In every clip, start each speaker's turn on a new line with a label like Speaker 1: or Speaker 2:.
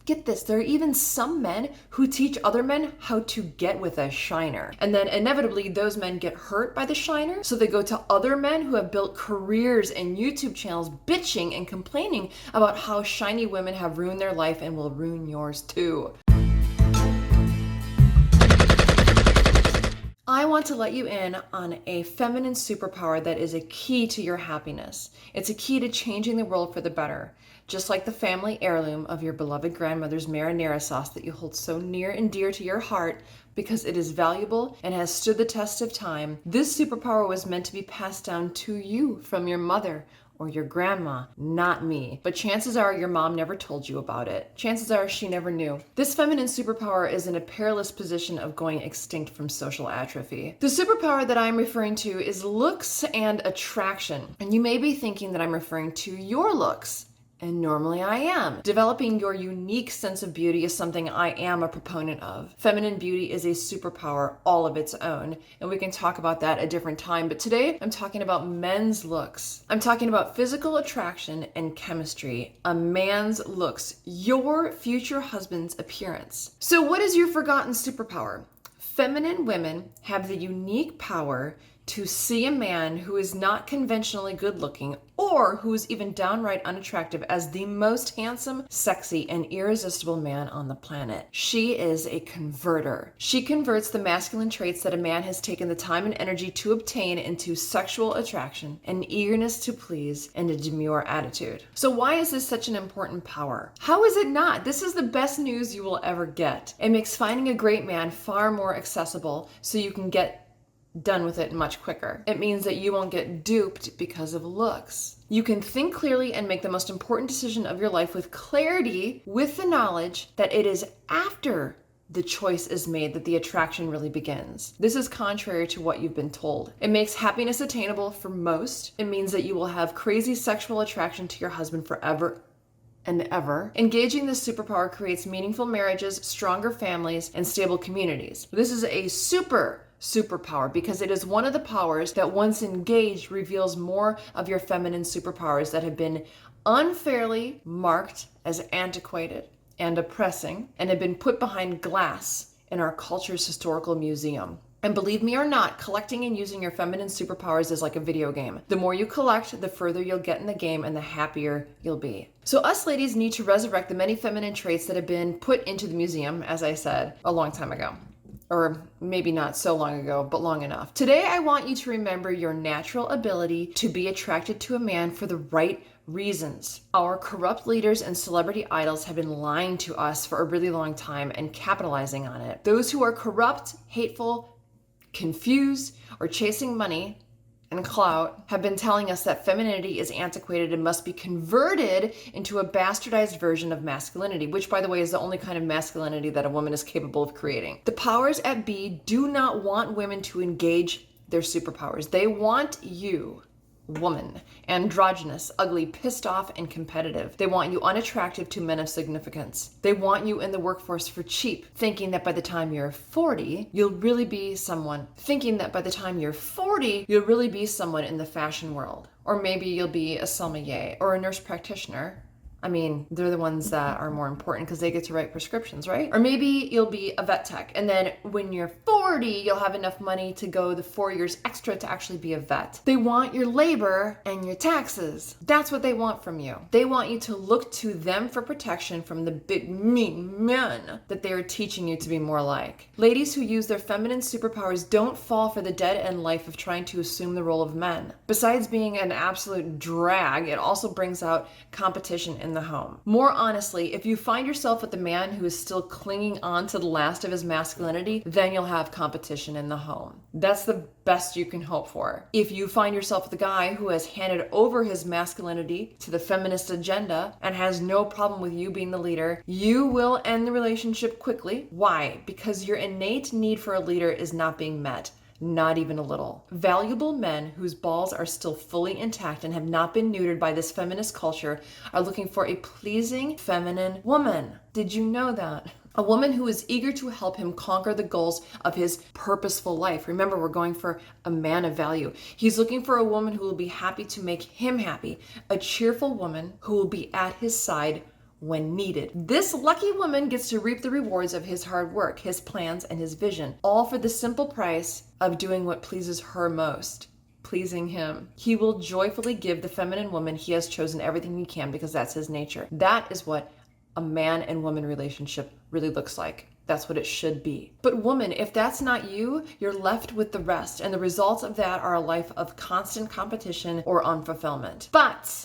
Speaker 1: Get this, there are even some men who teach other men how to get with a shiner. And then inevitably those men get hurt by the shiner, so they go to other men who have built careers and YouTube channels bitching and complaining about how shiny women have ruined their life and will ruin yours too. I want to let you in on a feminine superpower that is a key to your happiness. It's a key to changing the world for the better. Just like the family heirloom of your beloved grandmother's marinara sauce that you hold so near and dear to your heart because it is valuable and has stood the test of time, this superpower was meant to be passed down to you from your mother or your grandma, not me. But chances are your mom never told you about it. Chances are she never knew. This feminine superpower is in a perilous position of going extinct from social atrophy. The superpower that I'm referring to is looks and attraction. And you may be thinking that I'm referring to your looks. And normally I am. Developing your unique sense of beauty is something I am a proponent of. Feminine beauty is a superpower all of its own, and we can talk about that a different time. But today I'm talking about men's looks. I'm talking about physical attraction and chemistry. A man's looks, your future husband's appearance. So what is your forgotten superpower? Feminine women have the unique power to see a man who is not conventionally good looking or who is even downright unattractive as the most handsome, sexy, and irresistible man on the planet. She is a converter. She converts the masculine traits that a man has taken the time and energy to obtain into sexual attraction, an eagerness to please, and a demure attitude. So why is this such an important power? How is it not? This is the best news you will ever get. It makes finding a great man far more accessible so you can get done with it much quicker. It means that you won't get duped because of looks. You can think clearly and make the most important decision of your life with clarity, with the knowledge that it is after the choice is made that the attraction really begins. This is contrary to what you've been told. It makes happiness attainable for most. It means that you will have crazy sexual attraction to your husband forever and ever. Engaging this superpower creates meaningful marriages, stronger families, and stable communities. This is a superpower because it is one of the powers that once engaged reveals more of your feminine superpowers that have been unfairly marked as antiquated and oppressing and have been put behind glass in our culture's historical museum. And believe me or not, collecting and using your feminine superpowers is like a video game. The more you collect, the further you'll get in the game and the happier you'll be. So us ladies need to resurrect the many feminine traits that have been put into the museum, as I said, a long time ago. Or maybe not so long ago, but long enough. Today, I want you to remember your natural ability to be attracted to a man for the right reasons. Our corrupt leaders and celebrity idols have been lying to us for a really long time and capitalizing on it. Those who are corrupt, hateful, confused, or chasing money and clout have been telling us that femininity is antiquated and must be converted into a bastardized version of masculinity, which, by the way, is the only kind of masculinity that a woman is capable of creating. The powers at be do not want women to engage their superpowers. They want you, woman, androgynous, ugly, pissed off, and competitive. They want you unattractive to men of significance. They want you in the workforce for cheap, thinking that by the time you're 40, you'll really be someone. Thinking that by the time you're 40, you'll really be someone in the fashion world. Or maybe you'll be a sommelier or a nurse practitioner. I mean, they're the ones that are more important because they get to write prescriptions, right? Or maybe you'll be a vet tech, and then when you're 40, you'll have enough money to go the 4 years extra to actually be a vet. They want your labor and your taxes. That's what they want from you. They want you to look to them for protection from the big mean men that they are teaching you to be more like. Ladies who use their feminine superpowers don't fall for the dead-end life of trying to assume the role of men. Besides being an absolute drag, it also brings out competition in the home. More honestly, if you find yourself with the man who is still clinging on to the last of his masculinity, then you'll have competition in the home. That's the best you can hope for. If you find yourself with a guy who has handed over his masculinity to the feminist agenda and has no problem with you being the leader, you will end the relationship quickly. Why? Because your innate need for a leader is not being met. Not even a little. Valuable men whose balls are still fully intact and have not been neutered by this feminist culture are looking for a pleasing feminine woman. Did you know that? A woman who is eager to help him conquer the goals of his purposeful life. Remember, we're going for a man of value. He's looking for a woman who will be happy to make him happy. A cheerful woman who will be at his side when needed. This lucky woman gets to reap the rewards of his hard work, his plans, and his vision, all for the simple price of doing what pleases her most, pleasing him. He will joyfully give the feminine woman he has chosen everything he can because that's his nature. That is what a man and woman relationship really looks like. That's what it should be. But woman, if that's not you, you're left with the rest. And the results of that are a life of constant competition or unfulfillment. But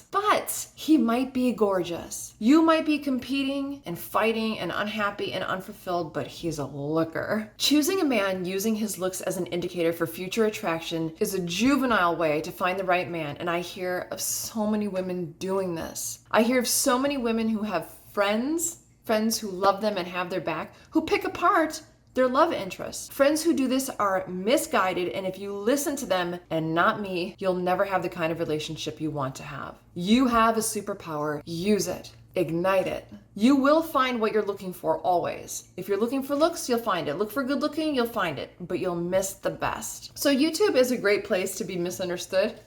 Speaker 1: he might be gorgeous. You might be competing and fighting and unhappy and unfulfilled, but he's a looker. Choosing a man using his looks as an indicator for future attraction is a juvenile way to find the right man. And I hear of so many women doing this. I hear of so many women who have friends who love them and have their back, who pick apart their love interests. Friends who do this are misguided, and if you listen to them and not me, you'll never have the kind of relationship you want to have. You have a superpower. Use it. Ignite it. You will find what you're looking for always. If you're looking for looks, you'll find it. Look for good looking, you'll find it, but you'll miss the best. So YouTube is a great place to be misunderstood.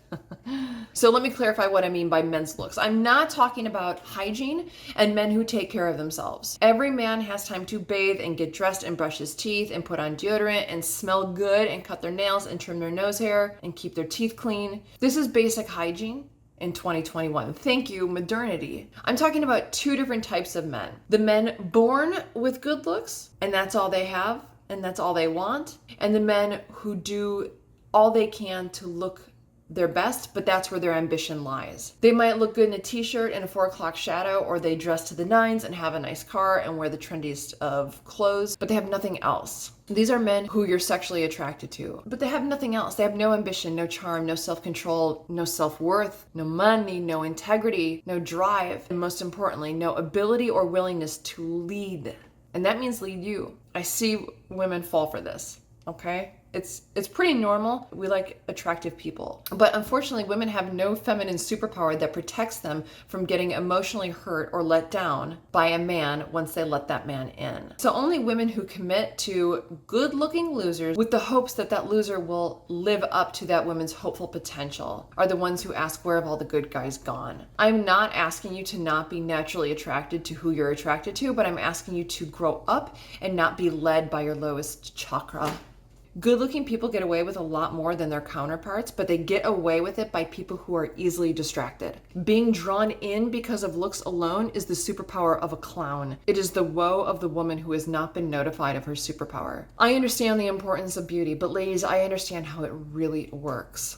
Speaker 1: So let me clarify what I mean by men's looks. I'm not talking about hygiene and men who take care of themselves. Every man has time to bathe and get dressed and brush his teeth and put on deodorant and smell good and cut their nails and trim their nose hair and keep their teeth clean. This is basic hygiene in 2021. Thank you, modernity. I'm talking about two different types of men. The men born with good looks, and that's all they have, and that's all they want. And the men who do all they can to look their best, but that's where their ambition lies. They might look good in a t-shirt and a 4 o'clock shadow, or they dress to the nines and have a nice car and wear the trendiest of clothes, but they have nothing else. These are men who you're sexually attracted to, but they have nothing else. They have no ambition, no charm, no self-control, no self-worth, no money, no integrity, no drive, and most importantly, no ability or willingness to lead. And that means lead you. I see women fall for this, okay? It's pretty normal. We like attractive people. But unfortunately, women have no feminine superpower that protects them from getting emotionally hurt or let down by a man once they let that man in. So only women who commit to good-looking losers with the hopes that that loser will live up to that woman's hopeful potential are the ones who ask, where have all the good guys gone? I'm not asking you to not be naturally attracted to who you're attracted to, but I'm asking you to grow up and not be led by your lowest chakra. Good-looking people get away with a lot more than their counterparts, but they get away with it by people who are easily distracted. Being drawn in because of looks alone is the superpower of a clown. It is the woe of the woman who has not been notified of her superpower. I understand the importance of beauty, but ladies, I understand how it really works.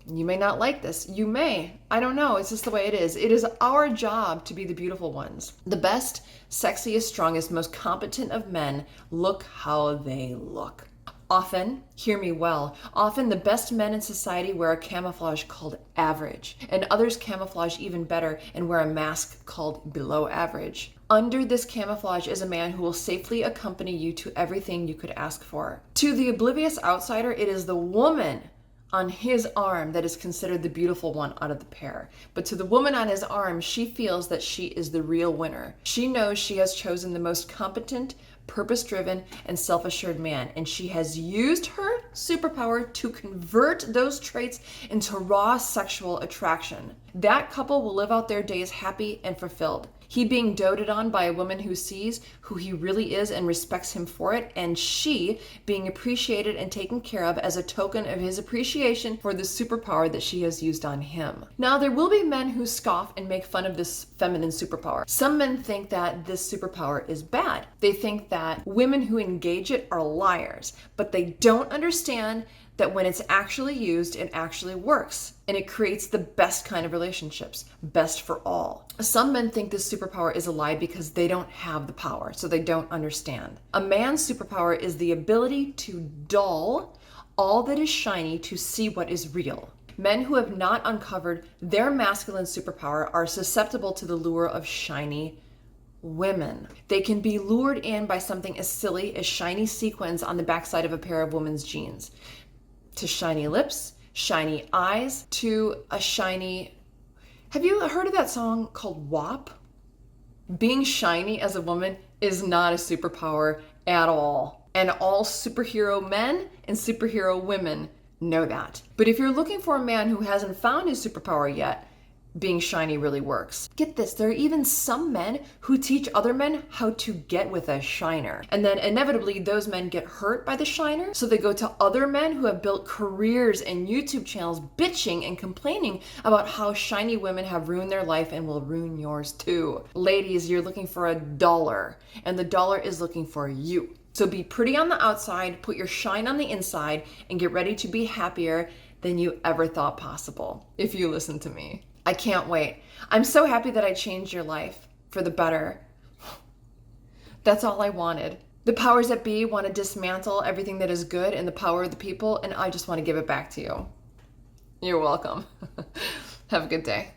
Speaker 1: You may not like this. You may. I don't know. It's just the way it is. It is our job to be the beautiful ones. The best, sexiest, strongest, most competent of men look how they look. Often, hear me well, often the best men in society wear a camouflage called average, and others camouflage even better and wear a mask called below average. Under this camouflage is a man who will safely accompany you to everything you could ask for. To the oblivious outsider, it is the woman on his arm that is considered the beautiful one out of the pair. But to the woman on his arm, she feels that she is the real winner. She knows she has chosen the most competent, purpose-driven, and self-assured man, and she has used her superpower to convert those traits into raw sexual attraction. That couple will live out their days happy and fulfilled. He being doted on by a woman who sees who he really is and respects him for it, and she being appreciated and taken care of as a token of his appreciation for the superpower that she has used on him. Now, there will be men who scoff and make fun of this feminine superpower. Some men think that this superpower is bad. They think that women who engage it are liars, but they don't understand that when it's actually used, it actually works, and it creates the best kind of relationships, best for all. Some men think this superpower is a lie because they don't have the power, so they don't understand. A man's superpower is the ability to dull all that is shiny to see what is real. Men who have not uncovered their masculine superpower are susceptible to the lure of shiny women. They can be lured in by something as silly as shiny sequins on the backside of a pair of women's jeans, to shiny lips, shiny eyes, to a shiny... Have you heard of that song called WAP? Being shiny as a woman is not a superpower at all. And all superhero men and superhero women know that. But if you're looking for a man who hasn't found his superpower yet, being shiny really works. Get this, there are even some men who teach other men how to get with a shiner. And then inevitably those men get hurt by the shiner, so they go to other men who have built careers and YouTube channels bitching and complaining about how shiny women have ruined their life and will ruin yours too. Ladies, you're looking for a dollar, and the dollar is looking for you. So be pretty on the outside, put your shine on the inside, and get ready to be happier than you ever thought possible, if you listen to me. I can't wait. I'm so happy that I changed your life for the better. That's all I wanted. The powers that be want to dismantle everything that is good and the power of the people, and I just want to give it back to you. You're welcome. Have a good day.